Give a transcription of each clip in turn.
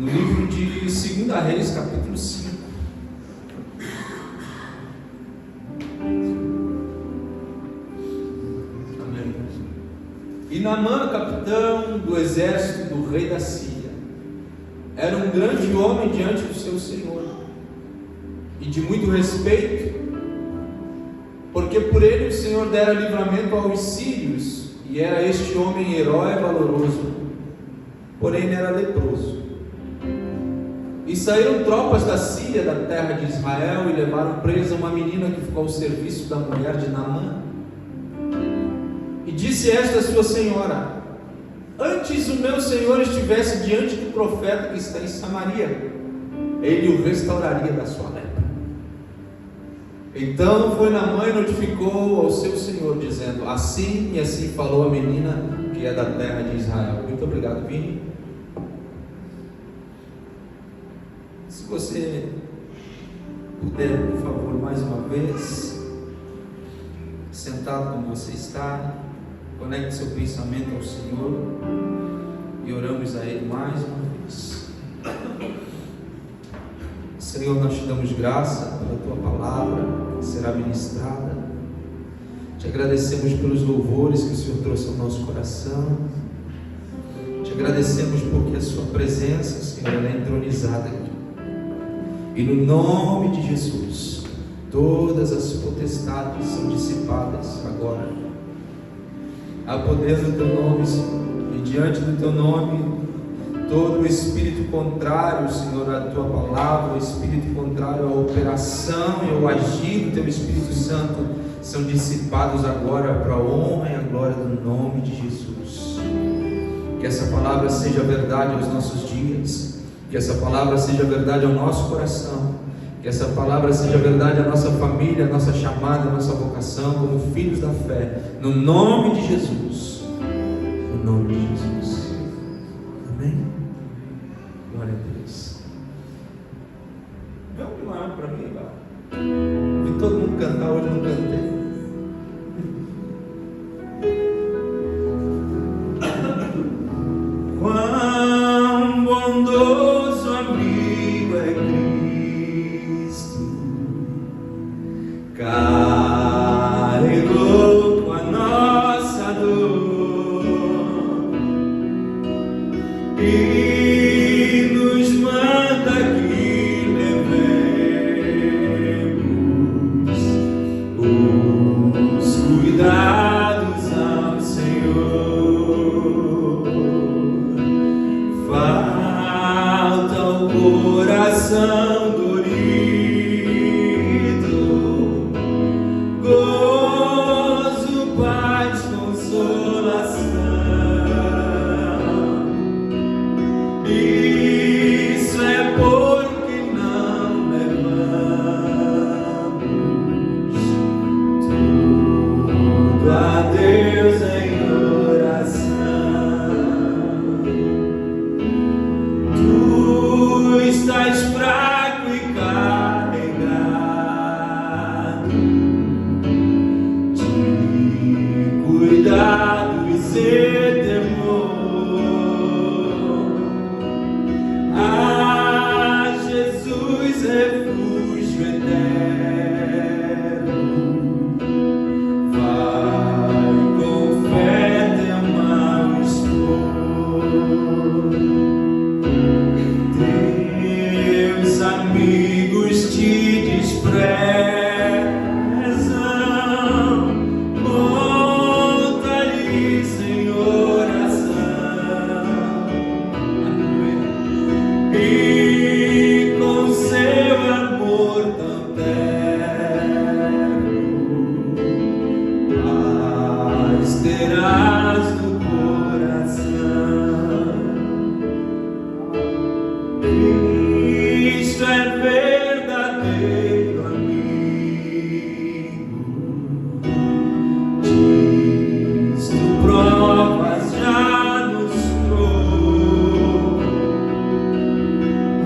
no livro de 2 Reis, capítulo 5. Amém. E Naamã, capitão do exército do rei da Síria, era um grande homem diante do seu senhor, e de muito respeito, porque por ele o Senhor dera livramento aos sírios, e era este homem herói valoroso, porém era leproso. E saíram tropas da Síria, da terra de Israel, e levaram presa uma menina que ficou ao serviço da mulher de Naamã. E disse esta a sua senhora: antes o meu senhor estivesse diante do profeta que está em Samaria, ele o restauraria da sua lepra. Então foi Naamã e notificou ao seu senhor, dizendo: assim e assim falou a menina que é da terra de Israel. Muito obrigado, Vini. Se você puder, por favor, mais uma vez, sentado como você está, conecte seu pensamento ao Senhor e oramos a Ele mais uma vez. Senhor, nós te damos graça pela Tua palavra que será ministrada. Te agradecemos pelos louvores que o Senhor trouxe ao nosso coração. Te agradecemos porque a Sua presença, Senhor, ela é entronizada aqui. E no nome de Jesus, todas as potestades são dissipadas agora. Há poder no Teu nome, Senhor, e diante do Teu nome, todo o espírito contrário, Senhor, à Tua palavra, o espírito contrário à operação e ao agir do Teu Espírito Santo, são dissipados agora para a honra e a glória do nome de Jesus. Que essa palavra seja verdade aos nossos dias, que essa palavra seja verdade ao nosso coração, que essa palavra seja verdade à nossa família, à nossa chamada, à nossa vocação como filhos da fé, no nome de Jesus, no nome de Jesus. Amém? Glória a Deus. Vê um maior para mim lá. Vi todo mundo cantar, hoje não cantei. Quão bondoso amigo é Cristo, carregou com a nossa dor e nos manda que levemos os cuidados ao Senhor. Falta o coração dorido, gozo, paz, consolação. Isso é porque não levamos tudo a Deus em oração. Tu estás fraco e carregado de cuidados e temor. Ah, Jesus, refúgio eterno, vai com fé teu mal expor. Teus amigos te desprezam, monta-lhes em oração. E com seu amor tão terno, paz terás no coração. Cristo é verdadeiro amigo, disto provas já nos trouxe.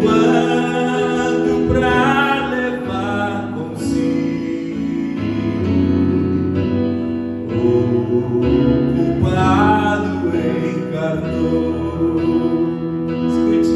Quando pra levar consigo o culpado encarnou. Escute.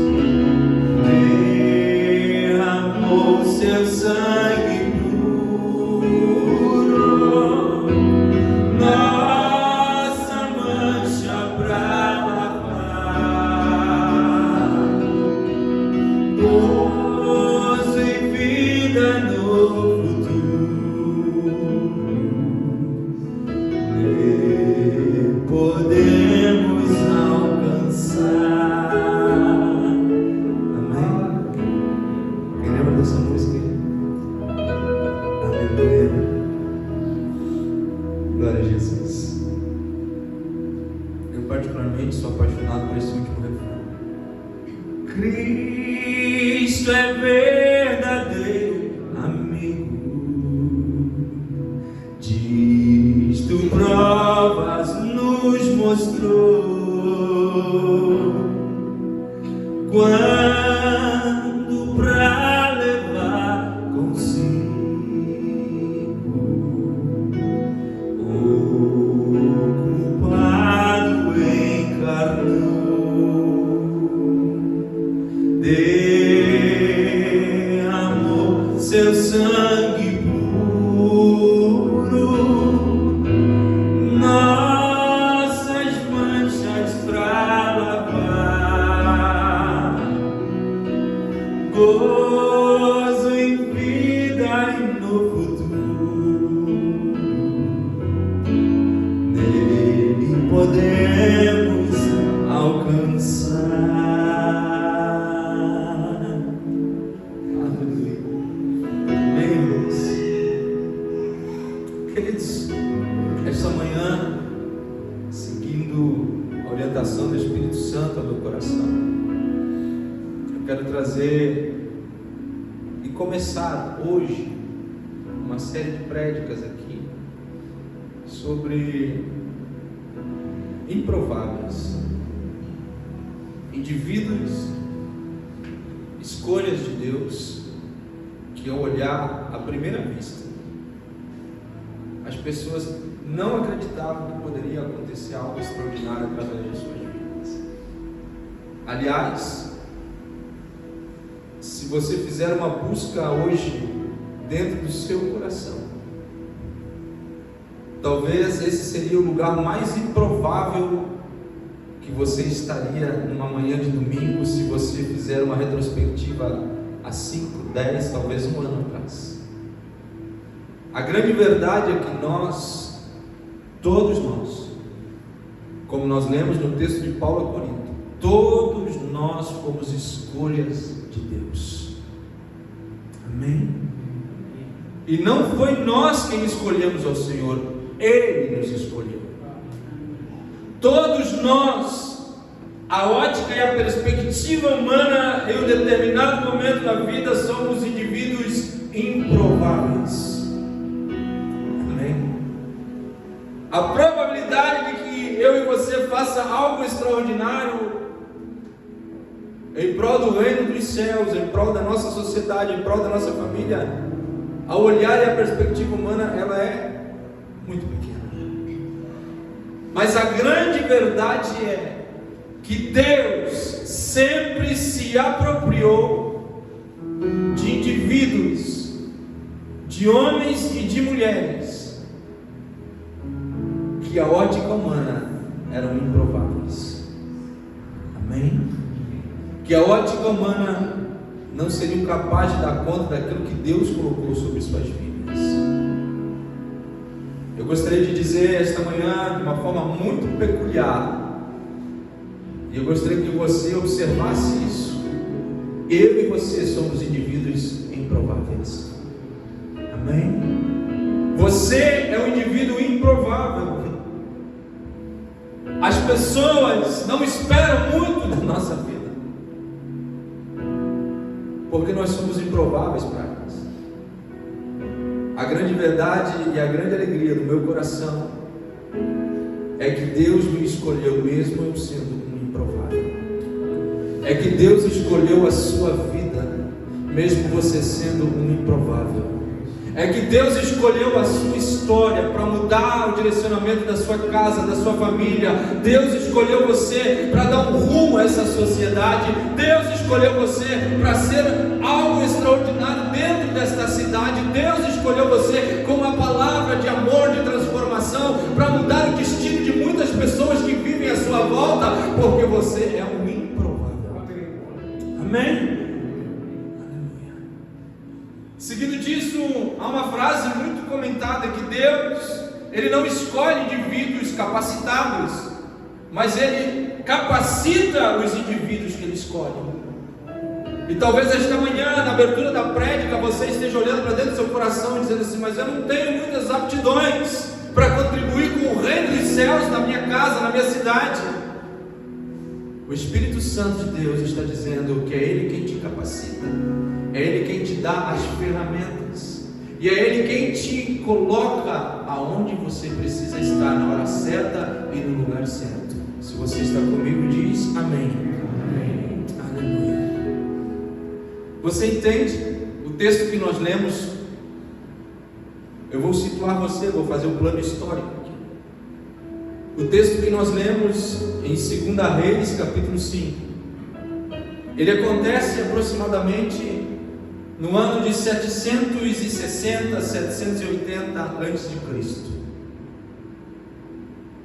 Cristo é verdadeiro amigo, disto provas nos mostrou, quando pra levar consigo o culpado encarnou, derramou seu sangue puro, nossas manchas pra lavar, gozo em vida e no futuro, nele podemos alcançar. Queridos, esta manhã, seguindo a orientação do Espírito Santo ao meu coração, eu quero trazer e começar hoje uma série de prédicas aqui sobre improváveis, indivíduos, escolhas de Deus, que ao olhar à primeira vista, as pessoas não acreditavam que poderia acontecer algo extraordinário através de suas vidas. Aliás, se você fizer uma busca hoje dentro do seu coração, talvez esse seria o lugar mais improvável que você estaria numa manhã de domingo, se você fizer uma retrospectiva há 5, 10, talvez um ano atrás. A grande verdade é que nós, todos nós, como nós lemos no texto de Paulo a Corinto, todos nós fomos escolhas de Deus. Amém? E não foi nós quem escolhemos ao Senhor, Ele nos escolheu. Todos nós, a ótica e a perspectiva humana em um determinado momento da vida, somos indivíduos improváveis. A probabilidade de que eu e você faça algo extraordinário em prol do reino dos céus, em prol da nossa sociedade, em prol da nossa família, ao olhar e a perspectiva humana, ela é muito pequena. Mas a grande verdade é que Deus sempre se apropriou de indivíduos, de homens e de mulheres, que a ótica humana eram improváveis. Amém? Que a ótica humana não seriam capazes de dar conta daquilo que Deus colocou sobre suas vidas. Eu gostaria de dizer esta manhã de uma forma muito peculiar, e eu gostaria que você observasse isso. Eu e você somos indivíduos improváveis. Amém? Você é um indivíduo improvável. As pessoas não esperam muito da nossa vida, porque nós somos improváveis para elas. A grande verdade e a grande alegria do meu coração é que Deus me escolheu mesmo eu sendo um improvável. É que Deus escolheu a sua vida mesmo você sendo um improvável. É que Deus escolheu a sua história para mudar o direcionamento da sua casa, da sua família. Deus escolheu você para dar um rumo a essa sociedade. Deus escolheu você para ser algo extraordinário dentro desta cidade. Deus escolheu você com uma palavra de amor, de transformação, para mudar o destino de muitas pessoas que vivem à sua volta, porque você é um improvável. Amém? Seguido disso, há uma frase muito comentada que Deus, Ele não escolhe indivíduos capacitados, mas Ele capacita os indivíduos que Ele escolhe. E talvez esta manhã, na abertura da prédica, você esteja olhando para dentro do seu coração e dizendo assim: mas eu não tenho muitas aptidões para contribuir com o reino dos céus na minha casa, na minha cidade. O Espírito Santo de Deus está dizendo que é Ele quem te capacita, é Ele quem te dá as ferramentas, e é Ele quem te coloca aonde você precisa estar na hora certa e no lugar certo. Se você está comigo, diz amém. Amém. Aleluia. Você entende o texto que nós lemos? Eu vou situar você, vou fazer um plano histórico aqui. O texto que nós lemos em 2 Reis, capítulo 5, ele acontece aproximadamente no ano de 760, 780 a.C.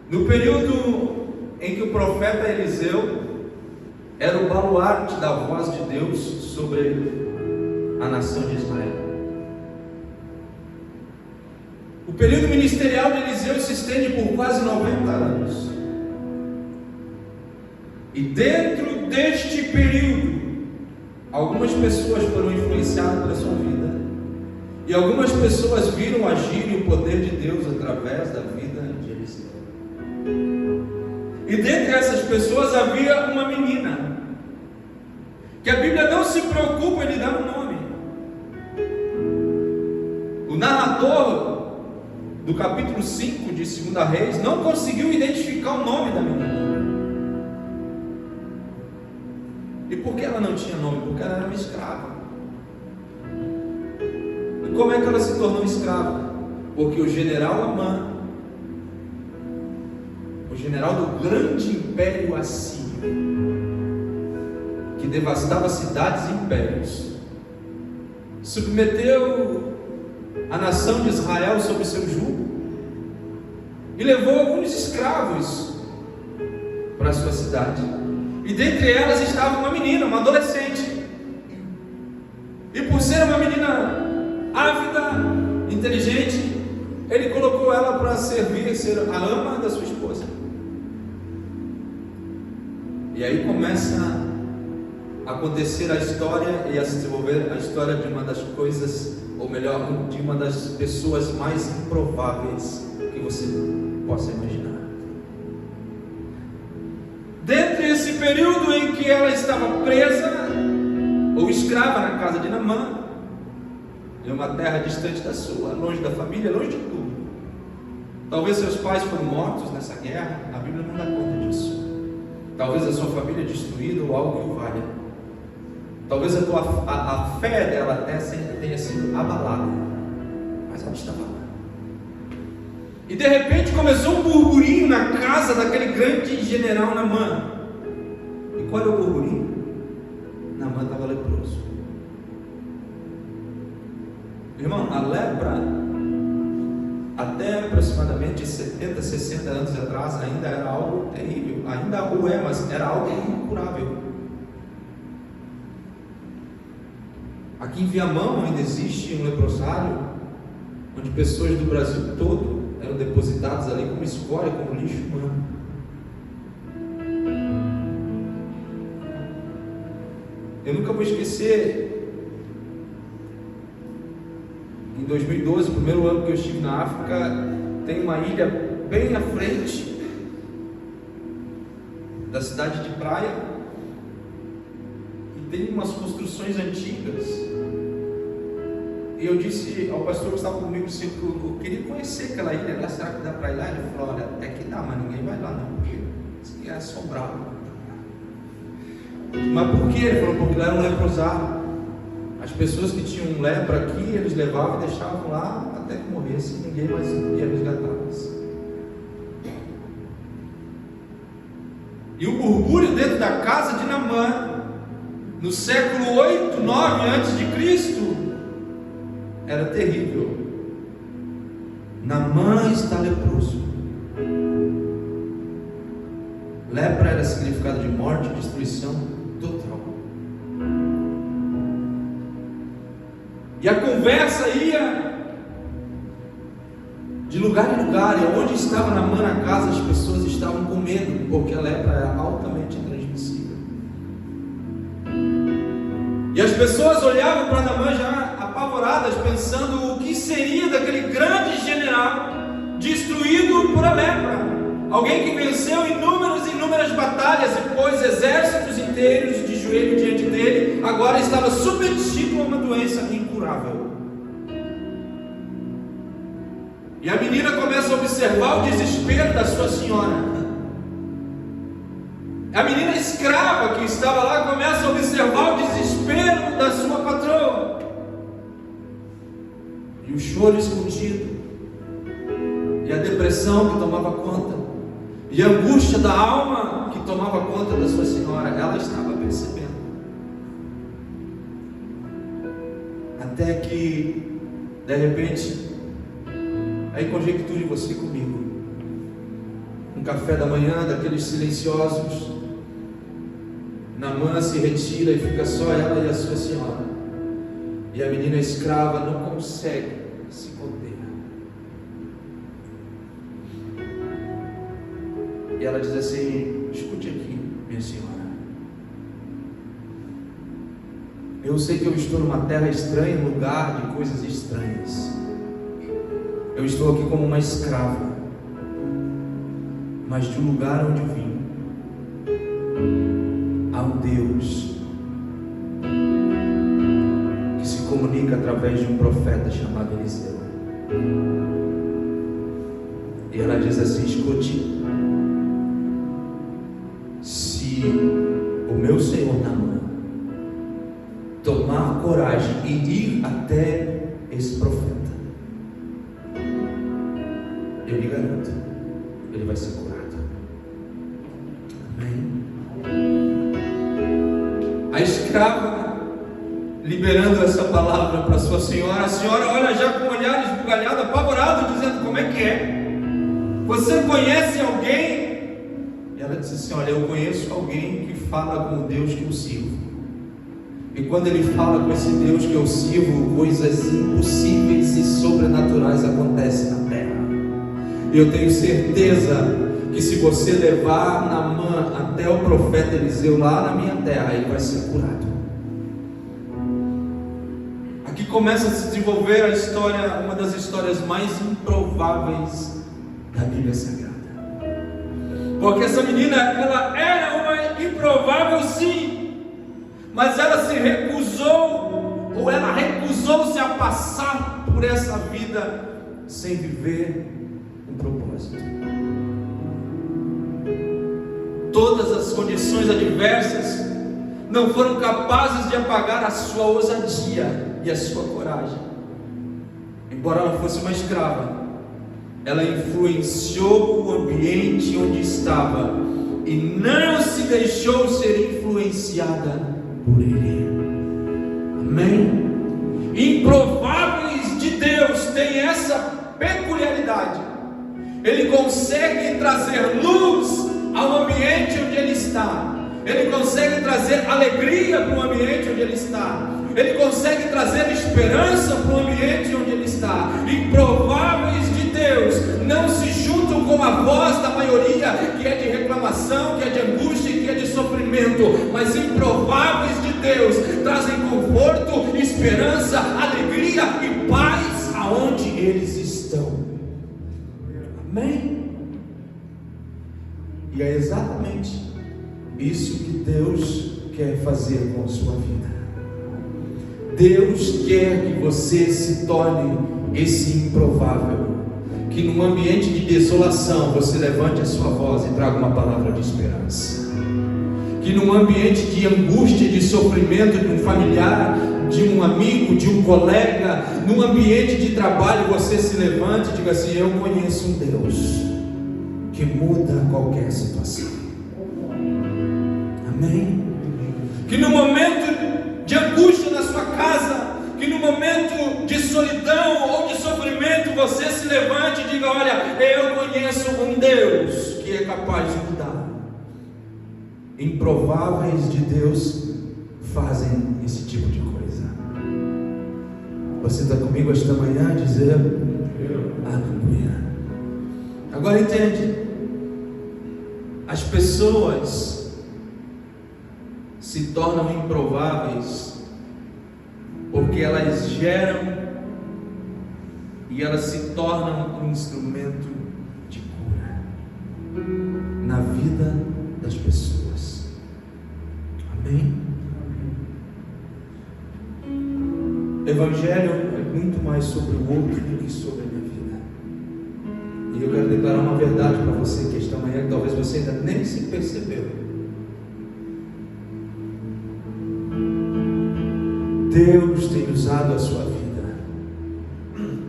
No período em que o profeta Eliseu era o baluarte da voz de Deus sobre a nação de Israel. O período ministerial de Eliseu se estende por quase 90 anos. E dentro deste período, algumas pessoas foram influenciadas pela sua vida, e algumas pessoas viram agir o poder de Deus através da vida de Eliseu. E dentre essas pessoas havia uma menina, que a Bíblia não se preocupa em lhe dar um nome. O narrador do capítulo 5 de 2 Reis não conseguiu identificar o nome da menina. E por que ela não tinha nome? Porque ela era uma escrava. E como é que ela se tornou escrava? Porque o general Amã, o general do grande império assírio, que devastava cidades e impérios, submeteu a nação de Israel sob seu jugo e levou alguns escravos para a sua cidade. E dentre elas estava uma menina, uma adolescente. E por ser uma menina ávida, inteligente, ele colocou ela para servir, ser a ama da sua esposa. E aí começa a acontecer a história e a se desenvolver a história de uma das coisas, ou melhor, de uma das pessoas mais improváveis que você possa imaginar. Dentre esse período em que ela estava presa ou escrava na casa de Naamã, em uma terra distante da sua, longe da família, longe de tudo. Talvez seus pais foram mortos nessa guerra, a Bíblia não dá conta disso. Talvez a sua família destruída ou algo que o valha. Talvez a fé dela até tenha sido abalada, mas ela estava lá. E de repente começou um burburinho na casa daquele grande general Naamã. E qual era o burburinho? Naamã estava leproso. Irmão, a lepra, até aproximadamente 70, 60 anos atrás, ainda era algo terrível. Ainda o é, mas era algo incurável. Aqui em Viamão ainda existe um leprosário, onde pessoas do Brasil todo eram depositadas ali como escória, como lixo humano. Eu nunca vou esquecer, em 2012, o primeiro ano que eu estive na África, tem uma ilha bem à frente da cidade de Praia, e tem umas construções antigas. E eu disse ao pastor que estava comigo, assim, que eu queria conhecer aquela ilha lá, será que dá para ir lá? Ele falou, olha, até que dá, mas ninguém vai lá não, porque isso aqui é assombrado. Mas por que? Ele falou, porque lá era um leprosário. As pessoas que tinham lepra aqui, eles levavam e deixavam lá até que morresse, ninguém mais ia resgatá-los. E o burbúrio dentro da casa de Naamã, no século 8, 9 a.C., era terrível. Naamã está leproso. Lepra era significado de morte, destruição total. E a conversa ia de lugar em lugar, e onde estava Naamã na casa, as pessoas estavam com medo, porque a lepra era altamente transmissível. E as pessoas olhavam para Naamã já apavoradas, pensando o que seria daquele grande general destruído por a lepra. alguém que venceu inúmeras batalhas e pôs exércitos inteiros de joelho diante dele, agora estava submetido a uma doença incurável. E a menina começa a observar o desespero da sua senhora. A menina escrava que estava lá começa a observar o desespero da sua patroa. E o choro escondido, e a depressão que tomava conta, e a angústia da alma que tomava conta da sua senhora, ela estava percebendo. Até que, de repente, aí conjecture você comigo, um café da manhã, daqueles silenciosos, Naamã se retira e fica só ela e a sua senhora, e a menina escrava não consegue se conter. E ela diz assim: escute aqui, minha senhora, eu sei que eu estou numa terra estranha, um lugar de coisas estranhas. Eu estou aqui como uma escrava, mas de um lugar onde vim, há um Deus que se comunica através de um profeta chamado Eliseu. E ela diz assim: escute, se o meu senhor Naamã tomar coragem e ir até esse profeta, eu lhe garanto, ele vai ser curado. Amém? A escrava, liberando essa palavra para sua senhora, a senhora olha já com o olhar esbugalhado, apavorado, dizendo: como é que é? Você conhece alguém? E ela disse assim: olha, eu conheço alguém que fala com o Deus que eu sirvo. E quando ele fala com esse Deus que eu sirvo, coisas impossíveis e sobrenaturais acontecem na terra. E eu tenho certeza que se você levar Naamã até o profeta Eliseu lá na minha terra, ele vai ser curado. Aqui começa a se desenvolver a história, uma das histórias mais improváveis da Bíblia Sagrada. Porque essa menina, ela era uma improvável sim, mas ela se recusou, ou ela recusou-se a passar por essa vida sem viver um propósito. Todas as condições adversas não foram capazes de apagar a sua ousadia e a sua coragem. Embora ela fosse uma escrava, ela influenciou o ambiente onde estava e não se deixou ser influenciada por ele. Amém? Improváveis de Deus têm essa peculiaridade. Ele consegue trazer luz ao ambiente onde ele está. Ele consegue trazer alegria para o ambiente onde ele está. Ele consegue trazer esperança para o ambiente onde ele está. Improváveis de Deus não se juntam com a voz da maioria, que é de reclamação, que é de angústia e que é de sofrimento, mas improváveis de Deus trazem conforto, esperança, alegria e paz aonde eles estão. Amém? E é exatamente isso que Deus quer fazer com a sua vida. Deus quer que você se torne esse improvável, que num ambiente de desolação você levante a sua voz e traga uma palavra de esperança, que num ambiente de angústia, de sofrimento de um familiar, de um amigo, de um colega, num ambiente de trabalho você se levante e diga assim: eu conheço um Deus que muda qualquer situação. Amém? Que no momento de angústia na sua casa, que no momento de solidão ou de sofrimento você se levante e diga: olha, eu conheço um Deus que é capaz de mudar. Improváveis de Deus fazem esse tipo de coisa. Você está comigo esta manhã a dizer aleluia? Agora entende, as pessoas se tornam improváveis porque elas geram e elas se tornam um instrumento de cura. na vida das pessoas. Amém? Evangelho é muito mais sobre o outro do que sobre a minha vida. E eu quero declarar uma verdade para você que esta manhã, que talvez você ainda nem se percebeu. Deus tem usado a sua vida.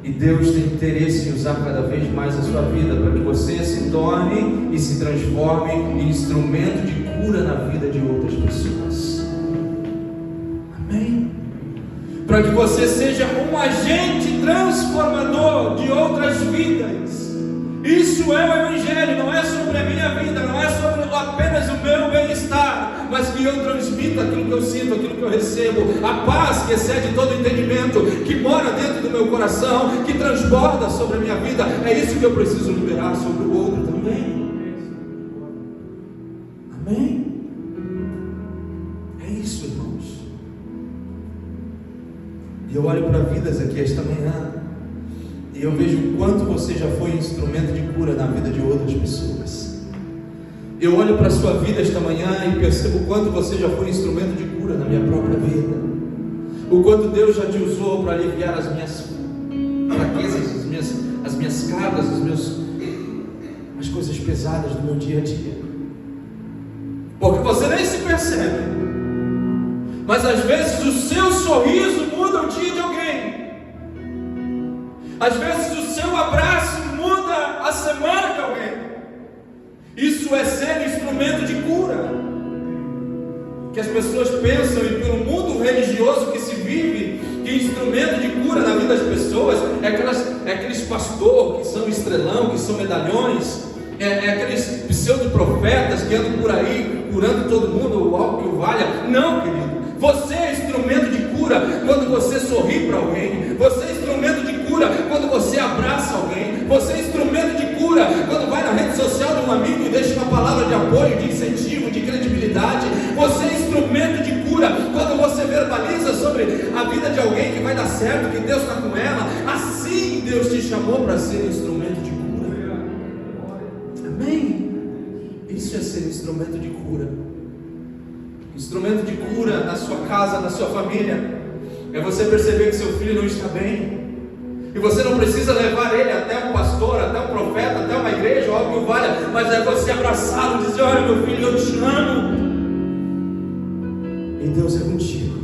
E Deus tem interesse em usar cada vez mais a sua vida, para que você se torne e se transforme em instrumento de cura na vida de outras pessoas. Amém? Para que você seja um agente transformador de outras vidas. Isso é o Evangelho, não é sobre a minha vida, não é sobre apenas o meu bem-estar, mas que eu transmito aquilo que eu sinto, aquilo que eu recebo, a paz que excede todo entendimento, que mora dentro do meu coração, que transborda sobre a minha vida. É isso que eu preciso liberar sobre o outro também. Amém? É isso, irmãos. E eu olho para vidas aqui esta manhã, e eu vejo o quanto você já foi instrumento de cura na vida de outras pessoas. Eu olho para a sua vida esta manhã e percebo o quanto você já foi instrumento de cura na minha própria vida. O quanto Deus já te usou para aliviar as minhas fraquezas, as minhas cargas, as coisas pesadas do meu dia a dia. Porque você nem se percebe, mas às vezes o seu sorriso muda o dia de alguém. Às vezes o seu abraço muda a semana de alguém. Isso é ser instrumento de cura. Que as pessoas pensam, e pelo mundo religioso que se vive, que instrumento de cura na vida das pessoas é aqueles pastores que são estrelão, que são medalhões, é aqueles pseudo-profetas que andam por aí curando todo mundo, ou algo que o valha. Não, querido. Você é instrumento de cura quando você sorri para alguém. Você é instrumento de cura quando você abraça alguém. Você é instrumento de cura quando vai na rede social de um amigo e deixa uma palavra de apoio, de incentivo, de credibilidade. Você é instrumento de cura quando você verbaliza sobre a vida de alguém que vai dar certo, que Deus está com ela. Assim Deus te chamou para ser instrumento de cura. Amém? Isso é ser instrumento de cura. Instrumento de cura na sua casa, na sua família, é você perceber que seu filho não está bem, e você não precisa levar ele até um pastor, até um profeta, até uma igreja, ou algo que o valha, mas é você abraçá-lo e dizer: olha, meu filho, eu te amo, e Deus é contigo.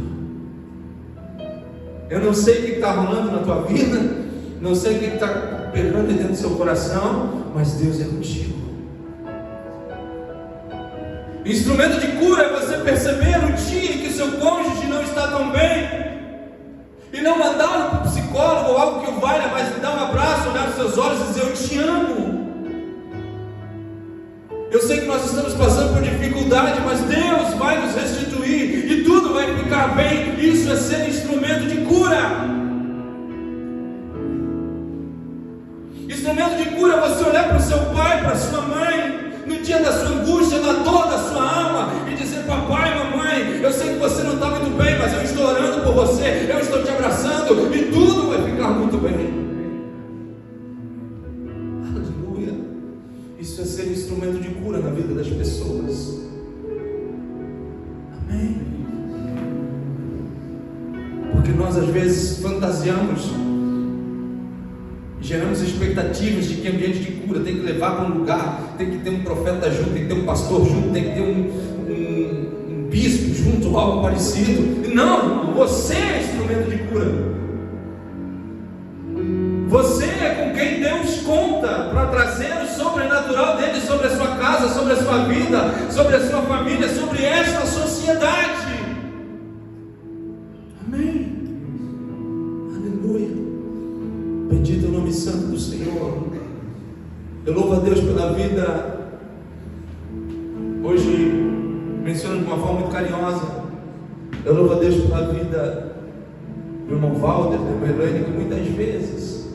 Eu não sei o que está rolando na tua vida, não sei o que está pegando dentro do seu coração, mas Deus é contigo. Instrumento de cura é você perceber o dia em que seu cônjuge não está tão bem e não mandá-lo para o psicólogo ou algo que o valha, mas dar um abraço, olhar nos seus olhos e dizer: eu te amo. Eu sei que nós estamos passando por dificuldade, mas Deus vai nos restituir e tudo vai ficar bem. Isso é ser instrumento de cura. Instrumento de cura é você olhar para o seu pai, para a sua mãe, no dia da sua angústia, na dor da sua alma, e dizer: papai, mamãe, eu sei que você não está muito bem, mas eu estou orando por você, eu estou te abraçando, e tudo vai ficar muito bem. Aleluia. Isso é ser instrumento de cura na vida das pessoas. Amém? Porque nós às vezes fantasiamos, geramos expectativas de que ambiente de cura tem que levar para um lugar, tem que ter um profeta junto, tem que ter um pastor junto, tem que ter um bispo junto, algo parecido. Não, você é instrumento de cura. Você é com quem Deus conta para trazer o sobrenatural dele sobre a sua casa, sobre a sua vida, sobre a sua família, sobre esta sociedade. Amém? Aleluia. Bendito é o nome santo do Senhor. Eu louvo a Deus pela vida. Hoje menciono de uma forma muito carinhosa. Eu louvo a Deus pela vida do irmão Walter, da irmã Elaine, que muitas vezes,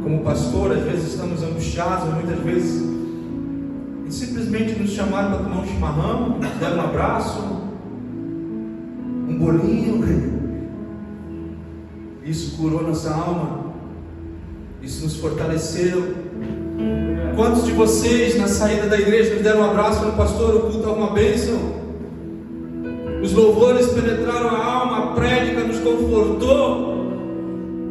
como pastor, às vezes estamos angustiados, muitas vezes e simplesmente nos chamaram para tomar um chimarrão, nos deram um abraço, um bolinho. Isso curou nossa alma, isso nos fortaleceu, Quantos de vocês na saída da igreja nos deram um abraço no pastor? O culto é uma bênção. Os louvores penetraram a alma, a prédica nos confortou.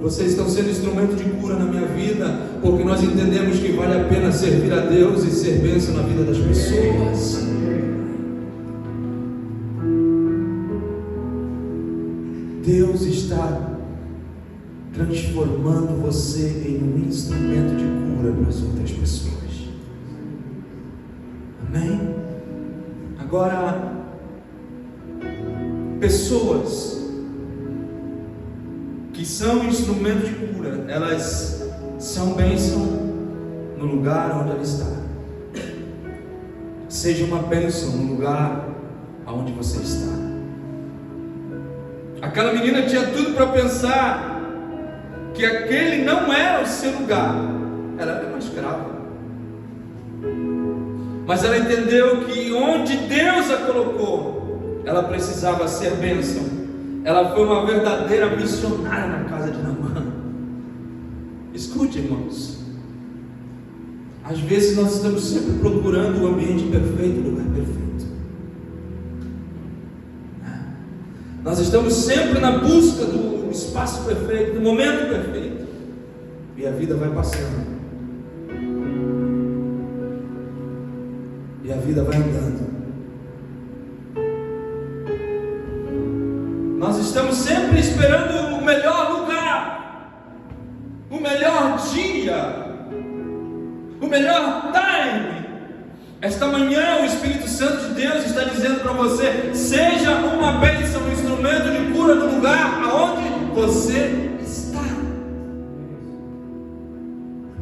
Vocês estão sendo instrumento de cura na minha vida, porque nós entendemos que vale a pena servir a Deus e ser bênção na vida das pessoas. Deus está transformando você em um instrumento de cura para as outras pessoas. Amém? Agora, pessoas que são instrumentos de cura, elas são bênção no lugar onde ela está. Seja uma bênção no lugar onde você está. Aquela menina tinha tudo para pensar que aquele não era o seu lugar. Ela era uma escrava, mas ela entendeu que onde Deus a colocou, ela precisava ser bênção. Ela foi uma verdadeira missionária na casa de Naamã. Escute, irmãos, às vezes nós estamos sempre procurando o ambiente perfeito, o lugar perfeito. Nós estamos sempre na busca do espaço perfeito, do momento perfeito, e a vida vai passando, e a vida vai andando. Nós estamos sempre esperando o melhor lugar, o melhor dia, o melhor time. Esta manhã o Espírito Santo de Deus está dizendo para você: seja uma bênção, um instrumento de cura no lugar aonde você está.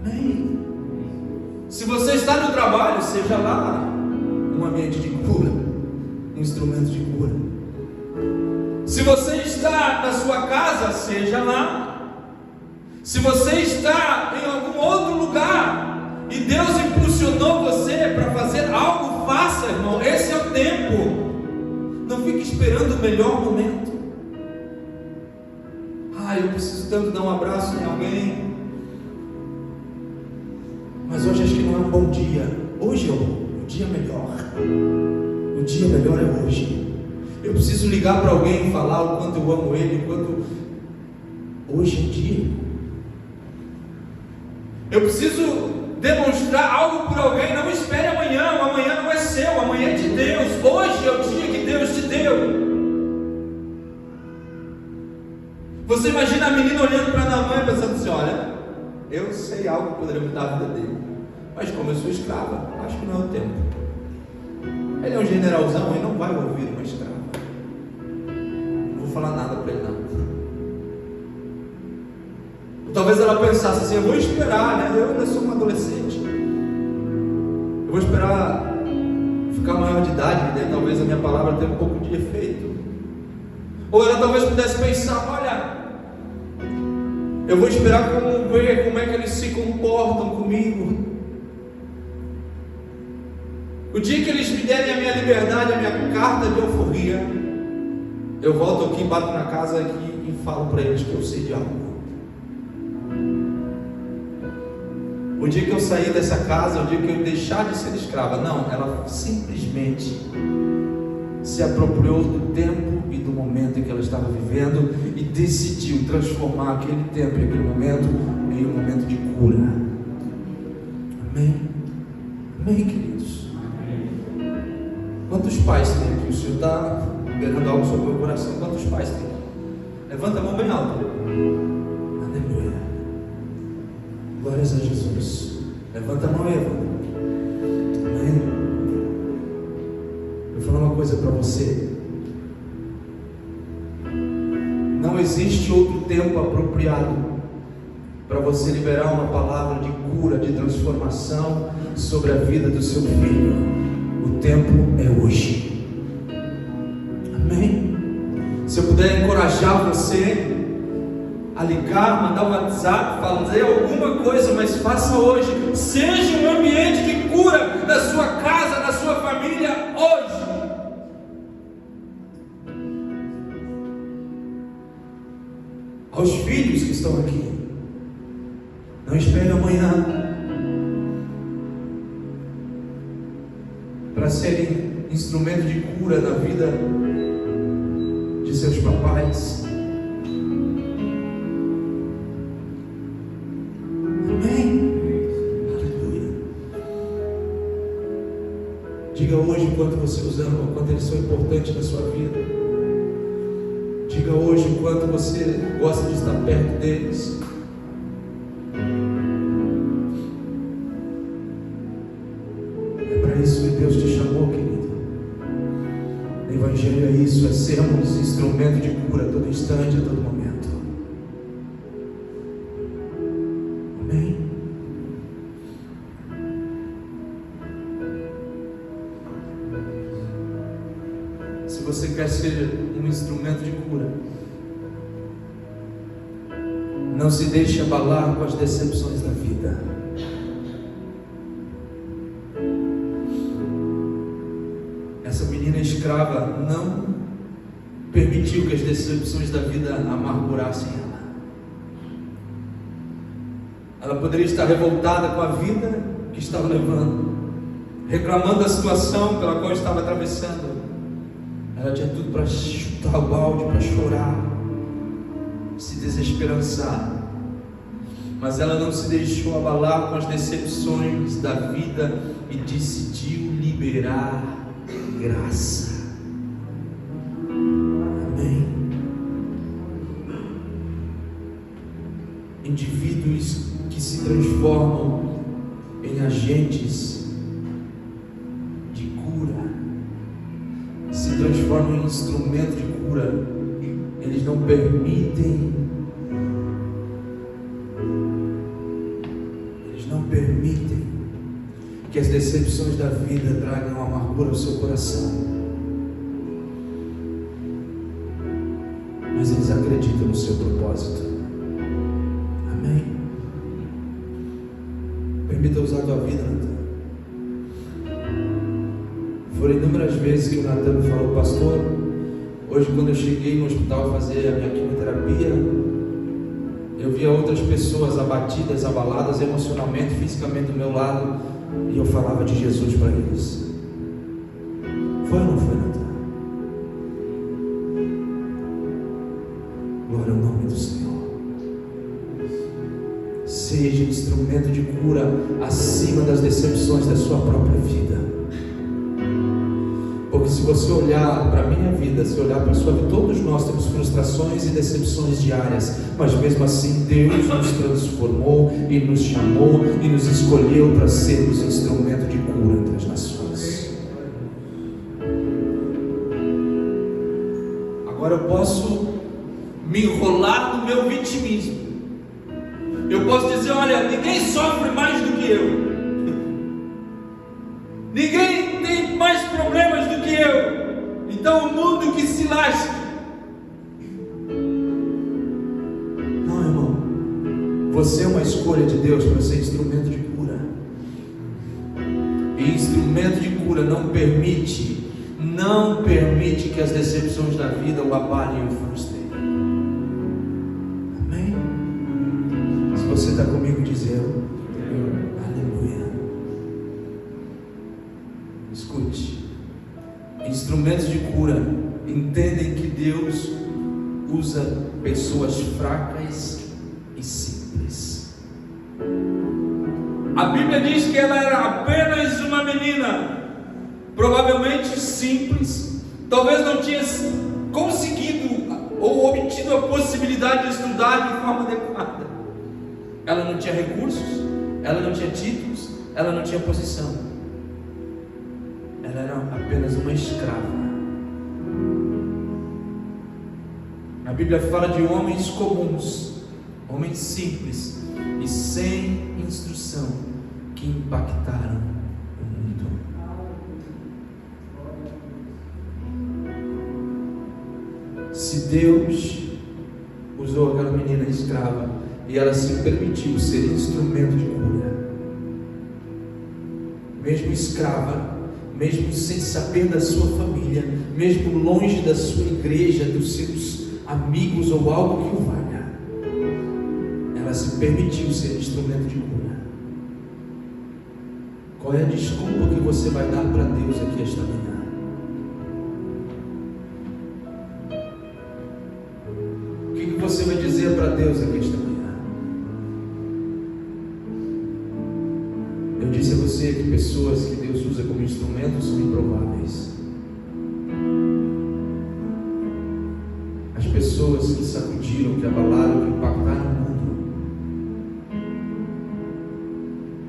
Amém? Se você está no trabalho, seja lá um ambiente de cura, um instrumento de cura. Se você está na sua casa, seja lá. Se você está em algum outro lugar e Deus impulsionou você para fazer algo, faça, irmão. Esse é o tempo. Não fique esperando o melhor momento. Eu preciso tanto dar um abraço em alguém, mas hoje acho que não é um bom dia. Hoje é o dia melhor. O dia melhor é hoje. Eu preciso ligar para alguém e falar o quanto eu amo ele, o quanto hoje é o dia. Eu preciso demonstrar algo por alguém. Não espere amanhã. O amanhã não é seu, o amanhã é de Deus. Hoje é o dia que Deus te deu. Você imagina a menina olhando para Naamã e pensando assim: olha, eu sei algo que poderia mudar a vida dele, mas como eu sou escrava, acho que não é o tempo. Ele é um generalzão, ele não vai ouvir uma escrava. Não vou falar nada para ele não. Talvez ela pensasse assim: eu vou esperar, né? Eu ainda sou uma adolescente, eu vou esperar ficar maior de idade, daí talvez a minha palavra tenha um pouco de efeito. Ou ela talvez pudesse pensar: olha, eu vou esperar ver como é que eles se comportam comigo. O dia que eles me derem a minha liberdade, a minha carta de alforria, eu volto aqui, bato na casa aqui e falo para eles que eu sei de algo. O dia que eu sair dessa casa, o dia que eu deixar de ser escrava. Não, ela simplesmente se apropriou do tempo e do momento em que ela estava vivendo e decidiu transformar aquele tempo e aquele momento em um momento de cura. Amém? Amém, queridos? Quantos pais tem aqui? O Senhor está liberando algo sobre o meu coração. Quantos pais tem aqui? Levanta a mão bem alta. Aleluia. Glórias a Jesus. Levanta a mão, Eva. Amém. Eu vou falar uma coisa para você. Não existe outro tempo apropriado para você liberar uma palavra de cura, de transformação sobre a vida do seu filho. O tempo é hoje. Amém? Se eu puder encorajar você a ligar, mandar um WhatsApp, fazer alguma coisa, mas faça hoje. Seja um ambiente de cura na sua casa, na sua família, hoje. Aos filhos que estão aqui, não espere amanhã. serem instrumento de cura na vida de seus papais. Amém? Aleluia. Diga hoje o quanto você os ama, o quanto eles são importantes na sua vida. Diga hoje o quanto você gosta de estar perto deles. É para isso que Deus te chamou, querido. O Evangelho é isso, é sermos instrumento de cura a todo instante, a todo momento. Amém? Se você quer ser um instrumento de cura, não se deixe abalar com as decepções da vida. Essa menina escrava não permitiu que as decepções da vida amargurassem ela. Ela poderia estar revoltada com a vida que estava levando, reclamando da situação pela qual estava atravessando. Ela tinha tudo para chutar o balde, para chorar, se desesperançar, mas ela não se deixou abalar com as decepções da vida e decidiu liberar graça. Amém? Indivíduos que se transformam em agentes de cura, se transformam em instrumento de cura, eles não permitem que as decepções da vida tragam amargura ao seu coração, mas eles acreditam no seu propósito. Amém? Permita usar a tua vida, Natan. Foram inúmeras vezes que o Natan me falou: pastor, hoje quando eu cheguei no hospital fazer a minha quimioterapia, eu via outras pessoas abatidas, abaladas emocionalmente, fisicamente do meu lado, e eu falava de Jesus para eles. Foi ou não foi, Natan? Glória ao nome do Senhor. Seja instrumento de cura acima das decepções da sua própria vida. Porque se você olhar para a minha vida, se olhar para a sua vida, todos nós temos frustrações e decepções diárias, mas mesmo assim Deus nos transformou e nos chamou e nos escolheu para sermos instrumento de cura entre as nações. Agora eu posso me enrolar no meu vitimismo. Eu posso dizer: olha, ninguém sofre mais do que eu. Ninguém tem mais problemas do que eu. Então o mundo que se lasque. Não, irmão. Você é uma escolha de Deus para ser instrumento de cura. E instrumento de cura não permite que as decepções da vida o abalem e o frustrem. Amém? Se você está comigo, diz eu. Aleluia. Escute. Instrumentos de cura entendem que Deus usa pessoas fracas e simples. A Bíblia diz que ela era apenas uma menina, provavelmente simples, talvez não tinha conseguido ou obtido a possibilidade de estudar de forma adequada. Ela não tinha recursos, ela não tinha títulos, ela não tinha posição. Ela era apenas uma escrava. A Bíblia fala de homens comuns, homens simples e sem instrução, que impactaram o mundo. Se Deus usou aquela menina escrava e ela se permitiu ser instrumento de cura, mesmo escrava, mesmo sem saber da sua família, mesmo longe da sua igreja, dos seus amigos ou algo que o valha, ela se permitiu ser instrumento de cura. Qual é a desculpa que você vai dar para Deus aqui esta manhã? O que você vai dizer para Deus aqui esta manhã? Eu disse a você que pessoas que Deus usa como instrumentos são improváveis. As pessoas que sacudiram, que abalaram, que impactaram o mundo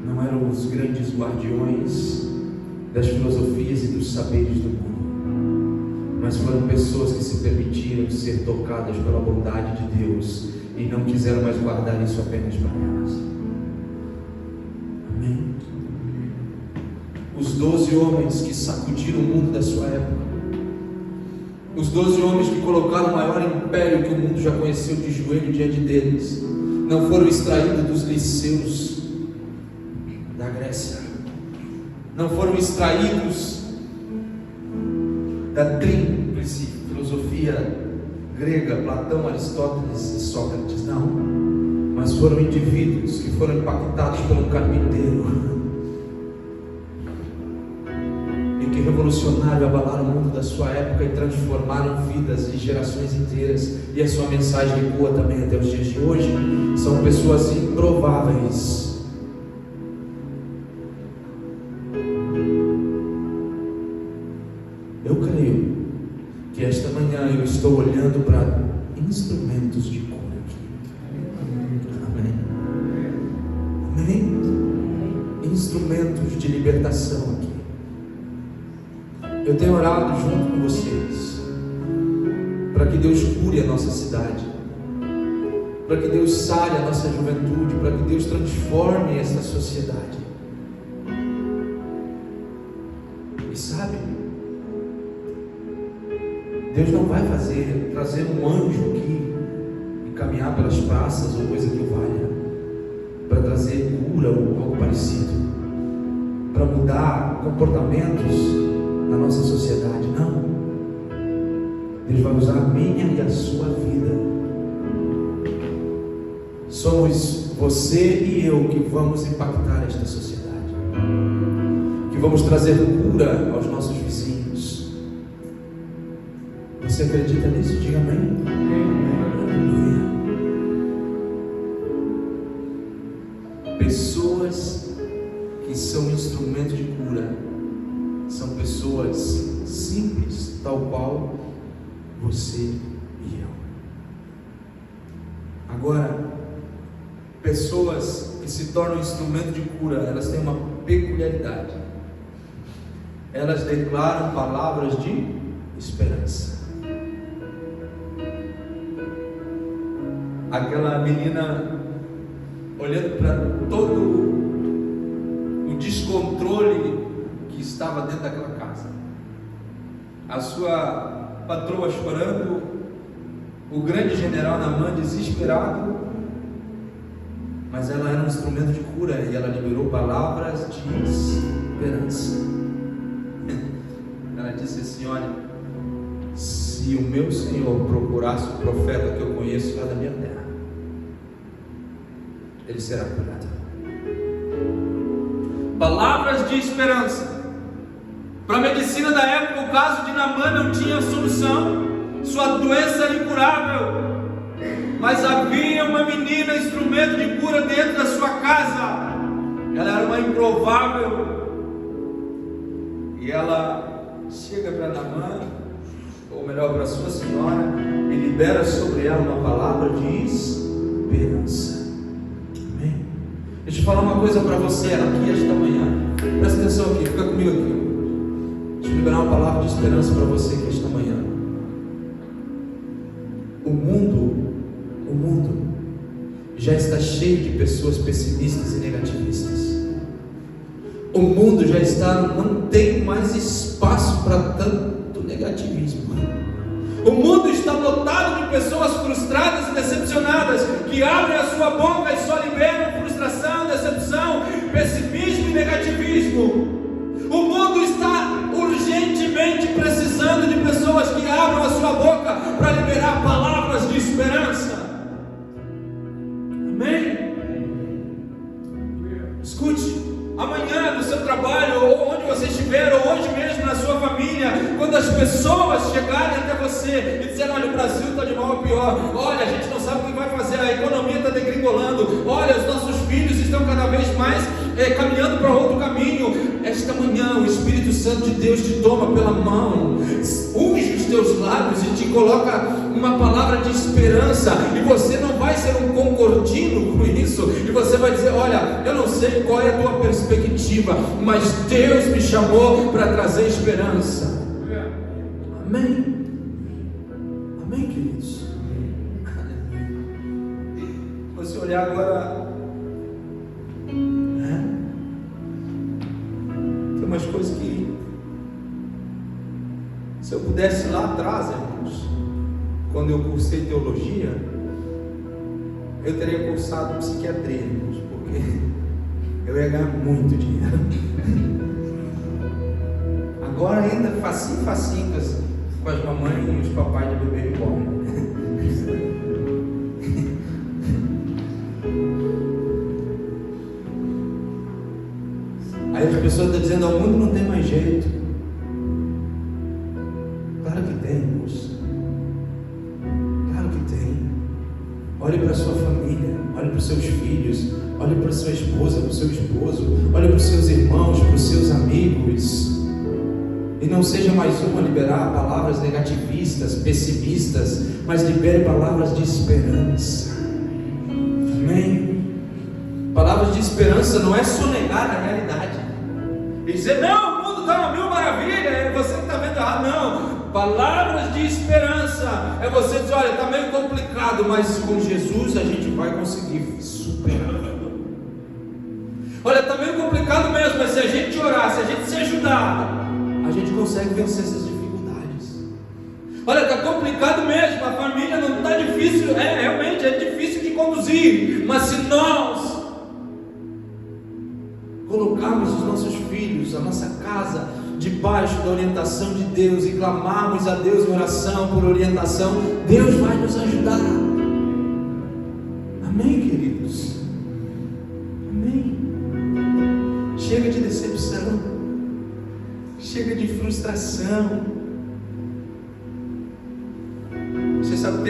não eram os grandes guardiões das filosofias e dos saberes do mundo, mas foram pessoas que se permitiram ser tocadas pela bondade de Deus e não quiseram mais guardar isso apenas para elas. Amém? Os 12 homens que sacudiram o mundo da sua época, os 12 homens que colocaram o maior império que o mundo já conheceu de joelho diante deles, não foram extraídos dos liceus da Grécia, não foram extraídos da tríplice filosofia grega, Platão, Aristóteles e Sócrates, não, mas foram indivíduos que foram impactados pelo carpinteiro e que revolucionaram e abalaram o mundo da sua época e transformaram vidas de gerações inteiras, e a sua mensagem ecoa também até os dias de hoje. São pessoas improváveis. Eu creio que esta manhã eu estou olhando para instrumentos de cura aqui. Amém? Amém? Instrumentos de libertação aqui. Eu tenho orado junto com vocês para que Deus cure a nossa cidade, para que Deus sare a nossa juventude, para que Deus transforme essa sociedade. E sabe, Deus não vai trazer um anjo aqui e caminhar pelas praças ou coisa que valha para trazer cura ou algo parecido, para mudar comportamentos na nossa sociedade. Não. Deus vai usar a minha e a sua vida. Somos você e eu que vamos impactar esta sociedade, que vamos trazer cura aos nossos vizinhos. Você acredita nisso? Diga amém. Aleluia. Pessoas que são instrumento de cura são pessoas simples, tal qual você e eu. Agora, pessoas que se tornam instrumento de cura, elas têm uma peculiaridade. Elas declaram palavras de esperança. Aquela menina olhando para todo o descontrole que estava dentro daquela casa, a sua patroa chorando, o grande general Naamã desesperado, mas ela era um instrumento de cura e ela liberou palavras de esperança. Ela disse assim: olha, se o meu Senhor procurasse o profeta que eu conheço lá da minha terra, ele será curado. Palavras de esperança. Para a medicina da época, o caso de Naamã não tinha solução, sua doença era incurável, mas havia uma menina, instrumento de cura dentro da sua casa. Ela era uma improvável, e ela chega para Naamã, ou melhor, para sua senhora, e libera sobre ela uma palavra de esperança. Amém? Deixa eu falar uma coisa para você aqui esta manhã. Presta atenção aqui, fica comigo aqui. Deixa eu liberar uma palavra de esperança para você aqui esta manhã. O mundo já está cheio de pessoas pessimistas e negativistas. O mundo já não tem mais espaço para tanto negativismo. O mundo está lotado de pessoas frustradas e decepcionadas, que abrem a sua boca e só liberam frustração, decepção, pessimismo e negativismo. O mundo está urgentemente precisando de pessoas que abram a sua boca para liberar palavras de esperança. Amém? Escute, amanhã no seu trabalho, Olha, a gente não sabe o que vai fazer, a economia está degringolando. Olha, os nossos filhos estão cada vez mais caminhando para outro caminho. Esta manhã o Espírito Santo de Deus te toma pela mão, unge os teus lábios e te coloca uma palavra de esperança, e você não vai ser um concordino com isso, e você vai dizer: olha, eu não sei qual é a tua perspectiva, mas Deus me chamou para trazer esperança. Amém? Amém, queridos? Se você olhar agora, tem umas coisas que, se eu pudesse lá atrás, irmãos, quando eu cursei teologia, eu teria cursado psiquiatria, irmãos, porque eu ia ganhar muito dinheiro. Agora ainda facinho com as mamães e os papais de bebê reborn. Aí as pessoas estão dizendo: o mundo não tem mais jeito. Claro que tem, irmãos. Claro que tem. Olhe para a sua família, olhe para os seus filhos, olhe para a sua esposa, para o seu esposo, olhe para os seus irmãos, para os seus amigos. E não seja mais uma a liberar palavras negativistas, pessimistas, mas libere palavras de esperança. Amém? Palavras de esperança não é sonegar a realidade e dizer: não, o mundo está uma mil maravilha, é você que está vendo errado. Não. Palavras de esperança é você dizer: olha, está meio complicado, mas com Jesus a gente vai conseguir superar. Olha, está meio complicado mesmo, mas se a gente orar, se a gente se ajudar, a gente consegue vencer essas dificuldades. Olha, está complicado mesmo, a família não está difícil, realmente é difícil de conduzir, mas se nós colocarmos os nossos filhos, a nossa casa, debaixo da orientação de Deus e clamarmos a Deus em oração por orientação, Deus vai nos ajudar. Amém, queridos? Amém. Chega de decepção, chega de frustração. Você sabe,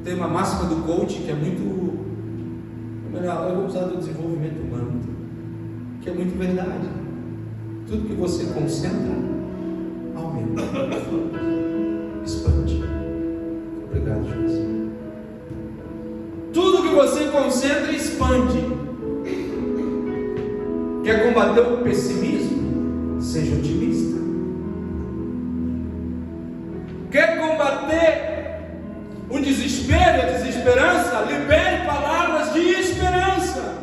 tem uma máxima do coaching que é muito melhor, eu vou usar do desenvolvimento humano, que é muito verdade. Tudo que você concentra, aumenta, expande. Obrigado, Jesus. Tudo que você concentra, expande. Quer combater o pessimismo? Seja otimista. Quer combater o desespero e a desesperança? Libere palavras de esperança.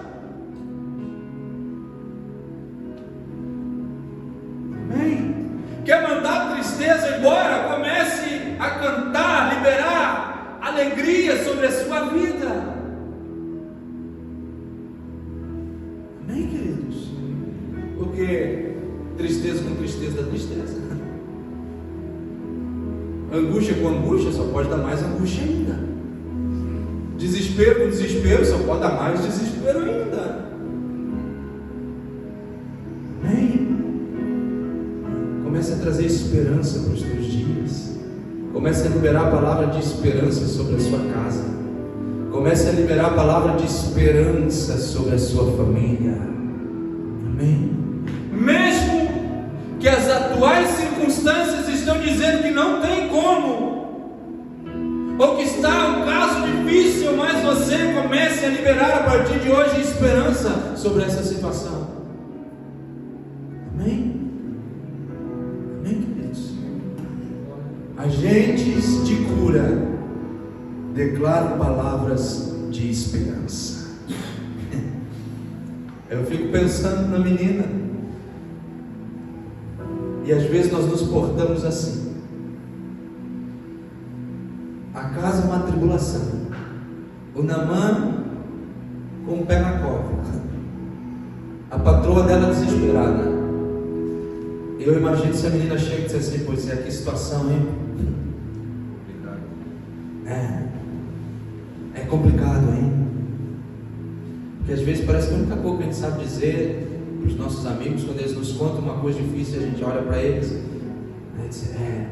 Quer mandar a tristeza embora? Comece a cantar, liberar alegria sobre a sua vida. Amém, queridos? Porque tristeza com tristeza dá tristeza. Angústia com angústia só pode dar mais angústia ainda. Desespero com desespero só pode dar mais desespero ainda. Amém? Comece a trazer esperança para os teus dias. Comece a liberar a palavra de esperança sobre a sua casa. Comece a liberar a palavra de esperança sobre a sua família. Amém? Mesmo que as atuais circunstâncias estão dizendo que não tem como, ou que está um caso difícil, mas você comece a liberar a partir de hoje esperança sobre essa situação. Amém? Agentes de cura declaram palavras de esperança. Eu fico pensando na menina, e às vezes nós nos portamos assim. A casa é uma tribulação, o Naamã com o pé na cova, a patroa dela desesperada. Eu imagino se a menina chega e diz assim: pois é, que situação, hein? É complicado, hein? Porque às vezes parece que a única coisa que a gente sabe dizer para os nossos amigos, quando eles nos contam uma coisa difícil, a gente olha para eles e diz: é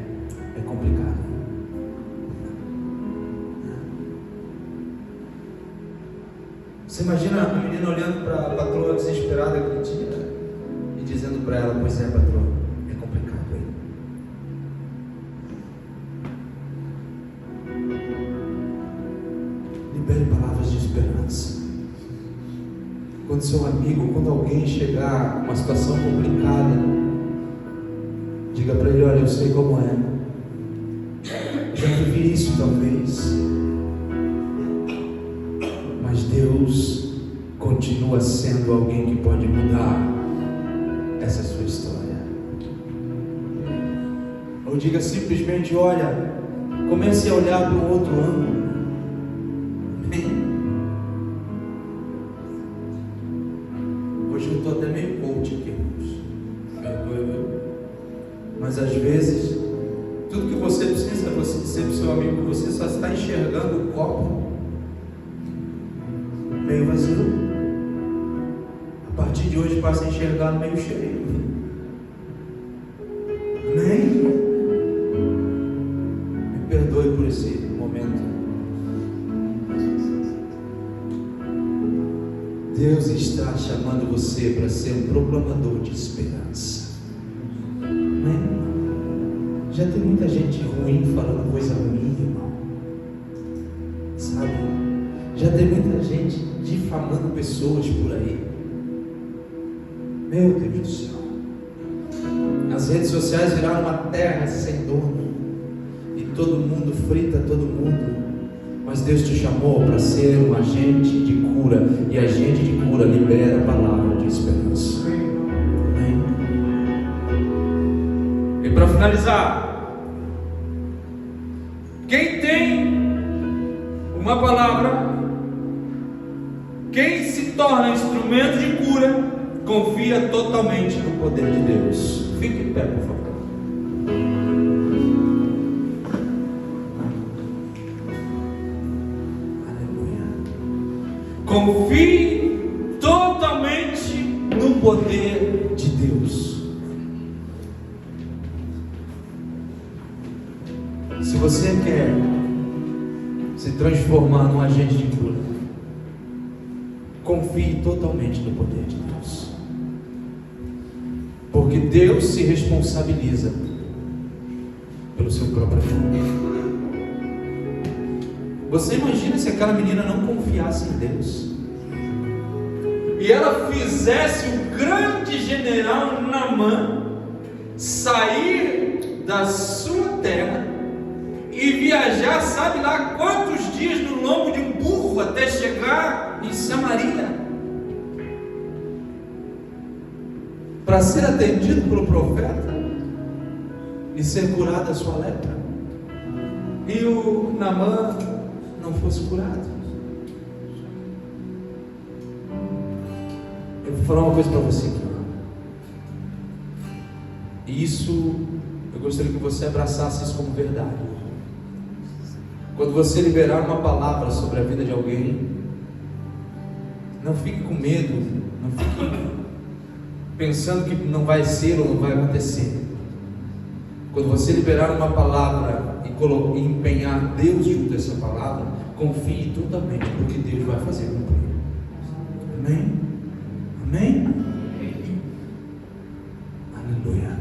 complicado. Você imagina a menina olhando para a patroa desesperada aquele dia e dizendo para ela: pois é, patroa, é complicado aí. Libere palavras de esperança. Quando seu amigo, quando alguém chegar uma situação complicada, diga para ele: olha, eu sei como é, já vivi isso talvez, mas Deus continua sendo alguém que pode mudar essa sua história. Ou diga simplesmente: olha, comece a olhar para um outro ângulo. Hoje eu estou até meio coach aqui, mas às vezes tudo que você precisa é você dizer para o seu amigo que você só está enxergando o copo meio vazio. A partir de hoje passa a enxergar no meio cheio. Amém? Me perdoe por esse momento. Deus está chamando você para ser um proclamador de esperança. Amém? Já tem muita gente ruim falando coisa ruim, irmão. Sabe? Já tem muita gente difamando pessoas por aí. Meu Deus do céu. As redes sociais viraram uma terra sem dono. E todo mundo frita todo mundo. Mas Deus te chamou para ser um agente de cura. E agente de cura libera a palavra de esperança. Amém? E para finalizar, quem tem uma palavra, quem se torna instrumento de cura, confia totalmente no poder de Deus. Fique em pé, por favor. Aleluia. Confie totalmente no poder de Deus. Se você quer se transformar num agente de cura, confie totalmente no poder de Deus, porque Deus se responsabiliza pelo seu próprio nome. Você imagina se aquela menina não confiasse em Deus e ela fizesse o grande general Naamã sair da sua terra e viajar, sabe lá quantos dias no lombo de um burro até chegar em Samaria, para ser atendido pelo profeta e ser curado da sua lepra, e o Naamã não fosse curado. Eu vou falar uma coisa para você aqui, e isso eu gostaria que você abraçasse isso como verdade. Quando você liberar uma palavra sobre a vida de alguém, não fique com medo, não fique pensando que não vai ser ou não vai acontecer. Quando você liberar uma palavra e empenhar Deus junto a essa palavra, confie totalmente, porque Deus vai fazer cumprir. Amém? Amém? Aleluia.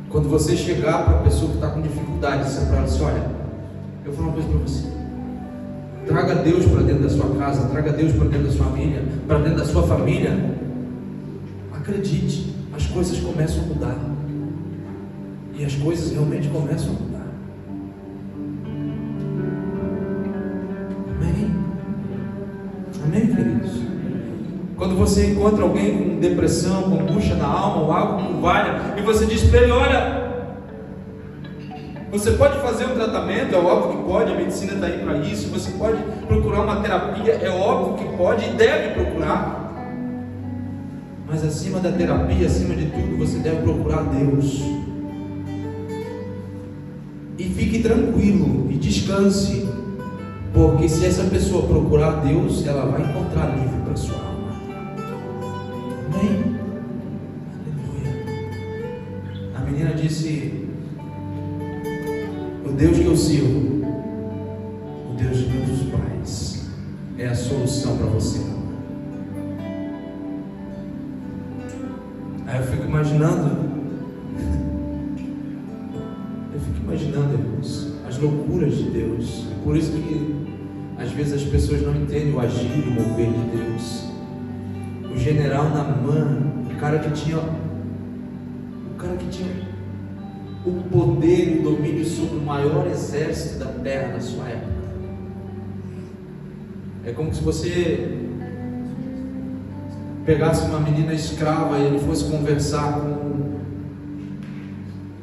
Quando você chegar para a pessoa que está com dificuldade, você fala assim: olha, eu vou falar uma coisa para você. Traga Deus para dentro da sua casa, traga Deus para dentro da sua família, para dentro da sua família. Acredite, as coisas começam a mudar. E as coisas realmente começam a mudar. Amém? Amém, queridos? Quando você encontra alguém com depressão, com angústia na alma, ou algo que valha, e você diz para ele: olha, você pode fazer um tratamento, é óbvio que pode, a medicina está aí para isso. Você pode procurar uma terapia, é óbvio que pode e deve procurar. Mas acima da terapia, acima de tudo, você deve procurar Deus. E fique tranquilo e descanse, porque se essa pessoa procurar Deus, ela vai encontrar livre para a sua alma. Amém? Aleluia. A menina disse: o Deus que eu sirvo, o Deus de meus pais, é a solução para você. Aí eu fico imaginando, irmãos, as loucuras de Deus. Por isso que às vezes as pessoas não entendem o agir e o mover de Deus. O general Naamã, o cara que tinha o poder e o domínio sobre o maior exército da terra na sua época. É como se você pegasse uma menina escrava e ele fosse conversar com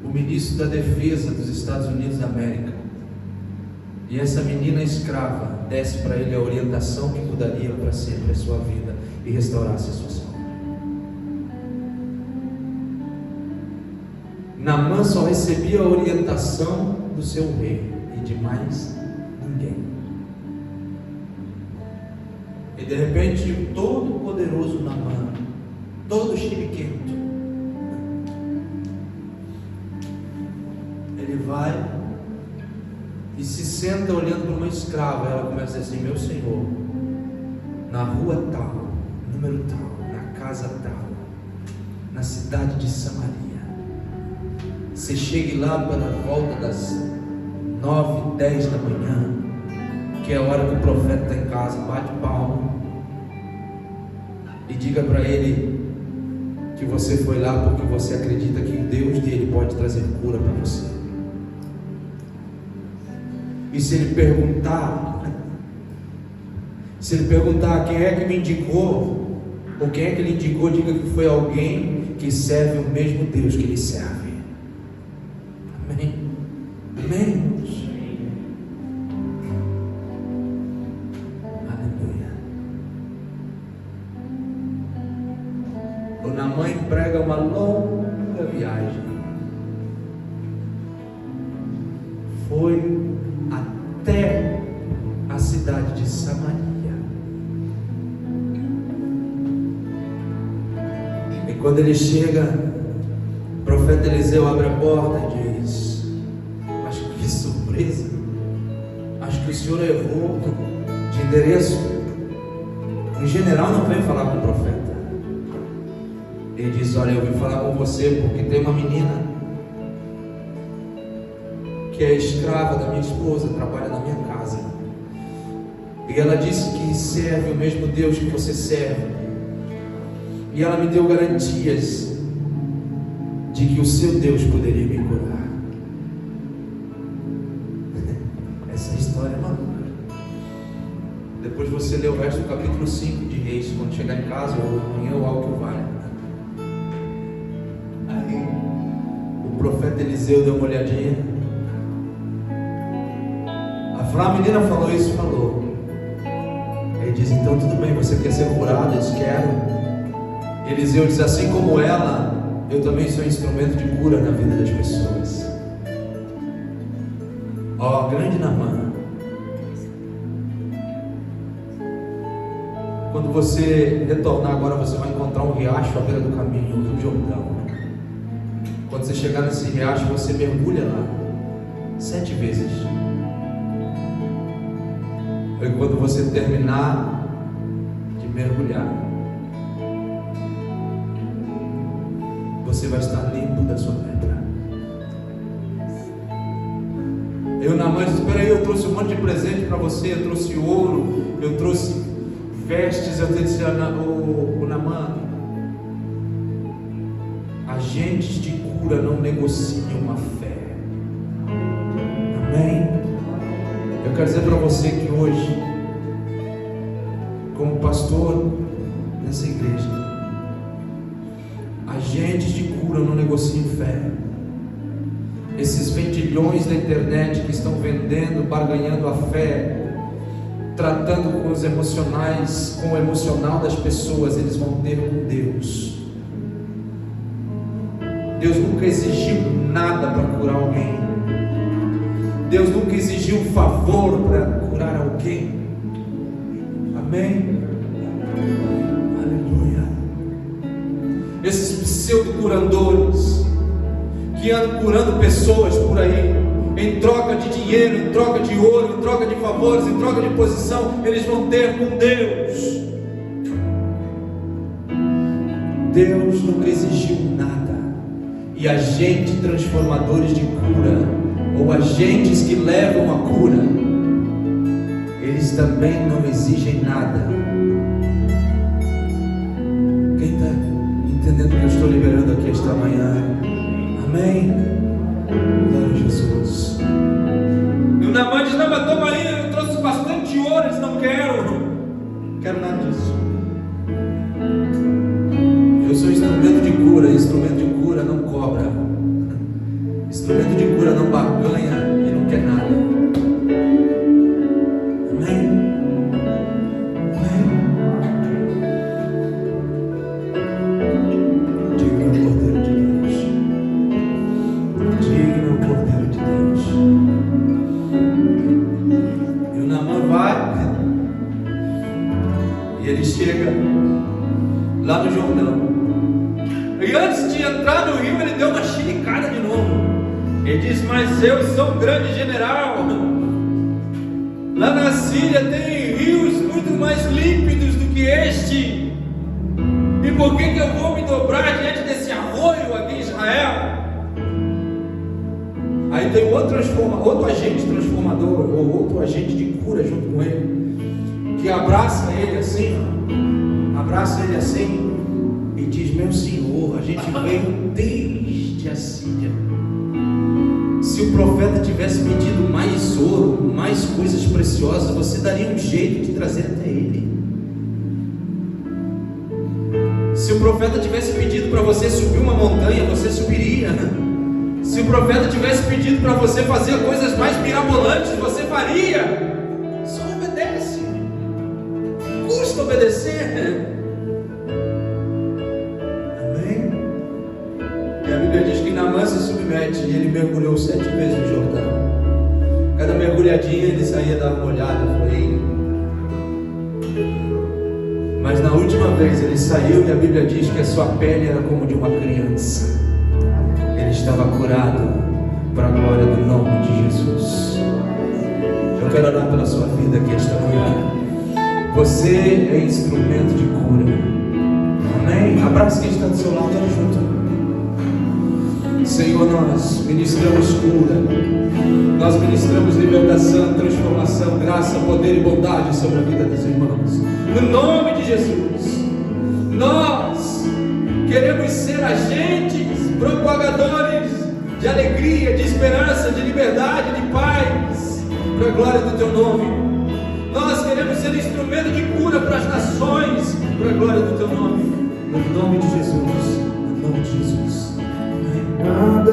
o ministro da defesa dos Estados Unidos da América, e essa menina escrava desse para ele a orientação que mudaria para sempre a sua vida e restaurasse a sua saúde. Naamã só recebia a orientação do seu rei e de mais ninguém. E de repente o todo poderoso Naamã, todo chiliquento, ele vai e se senta olhando para uma escrava. Ela começa a dizer assim: meu senhor, na rua tal, número tal, na casa tal, na cidade de Samaria, você chegue lá pela volta das 9, 10 da manhã, que é a hora que o profeta está em casa, bate palma e diga para ele que você foi lá porque você acredita que o Deus dele pode trazer cura para você. E se ele perguntar quem é que me indicou, ou quem é que lhe indicou, diga que foi alguém que serve o mesmo Deus que ele serve. Amém? Amém? Aleluia. O Naamã emprega uma longa viagem. Foi até a cidade de Samaria. E quando ele chega, o profeta Eliseu abre a porta e diz: mas que surpresa, acho que o senhor errou de endereço. O general não veio falar com o profeta. Ele diz: olha, eu vim falar com você porque tem uma menina que é escrava da minha esposa, trabalha na minha casa, e ela disse que serve o mesmo Deus que você serve, e ela me deu garantias de que o seu Deus poderia me curar. Essa história é maluca. Depois você lê o resto do capítulo 5 de Reis, quando chegar em casa, ou amanhã, ou algo que vale. Aí o profeta Eliseu deu uma olhadinha. A menina falou isso, falou. Ele diz: então tudo bem, você quer ser curado? Eu disse: quero. Eliseu diz: assim como ela, eu também sou instrumento de cura na vida das pessoas. Ó, grande Naamã. Quando você retornar agora, você vai encontrar um riacho à beira do caminho, o Rio Jordão. Quando você chegar nesse riacho, você mergulha lá 7 vezes. E quando você terminar de mergulhar, você vai estar limpo da sua lepra. Eu, Naamã, disse: espera aí, eu trouxe um monte de presente para você, eu trouxe ouro, eu trouxe vestes. Eu disse: o Naamã, agentes de cura não negociam a fé. Amém? Eu quero dizer para você que hoje, como pastor nessa igreja, agentes de cura não negociam fé. Esses vendilhões da internet que estão vendendo, barganhando a fé, tratando com os emocionais, com o emocional das pessoas, eles vão ter com Deus. Deus nunca exigiu nada para curar alguém. Deus nunca exigiu um favor para curar alguém. Amém? Aleluia. Esses pseudo-curadores que andam curando pessoas por aí em troca de dinheiro dinheiro, em troca de ouro, em troca de favores, em troca de posição, eles vão ter com Deus. Deus nunca exigiu nada. E agentes transformadores de cura, ou agentes que levam a cura, eles também não exigem nada. Quem está entendendo o que eu estou liberando aqui esta manhã? Amém? Glória a Jesus. E o Naamã diz: não, mas toma aí, eu trouxe bastante ouro. Eles: não quero nada disso. Eu sou instrumento de cura. Instrumento de cura não cobra. Instrumento de cura não barganha e não quer nada. Amém? Amém? Digno é o Cordeiro de Deus. Digno é o Cordeiro de Deus. E o Naamã vai, e ele chega lá no Jordão. E antes de entrar no rio, ele deu uma chilicada de novo. Ele diz: mas eu sou um grande general. Lá na Síria tem rios muito mais límpidos do que este. E por que eu vou me dobrar diante desse arroio aqui em Israel? Aí tem outro agente transformador, ou outro agente de cura junto com ele, que abraça ele assim, e diz: meu Senhor, a gente veio desde a Síria. Se o profeta tivesse pedido mais ouro, mais coisas preciosas, você daria um jeito de trazer até ele. Se o profeta tivesse pedido para você subir uma montanha, você subiria. Se o profeta tivesse pedido para você fazer coisas mais mirabolantes, você faria. Só obedece. Custa obedecer. E a Bíblia diz que Naamã se submete, e ele mergulhou 7 vezes no Jordão. Cada mergulhadinha ele saía dar uma olhada, foi. Mas na última vez ele saiu, e a Bíblia diz que a sua pele era como de uma criança. Ele estava curado para a glória do nome de Jesus. Eu quero orar pela sua vida aqui esta manhã. Você é instrumento de cura. Amém? Abraça quem está do seu lado, olha junto. Senhor, nós ministramos cura, nós ministramos libertação, transformação, graça, poder e bondade sobre a vida dos irmãos. No nome de Jesus, nós queremos ser agentes, propagadores de alegria, de esperança, de liberdade, de paz, para a glória do Teu nome. Nós queremos ser instrumento de cura para as nações, para a glória do Teu nome. No nome de Jesus, no nome de Jesus. Amém.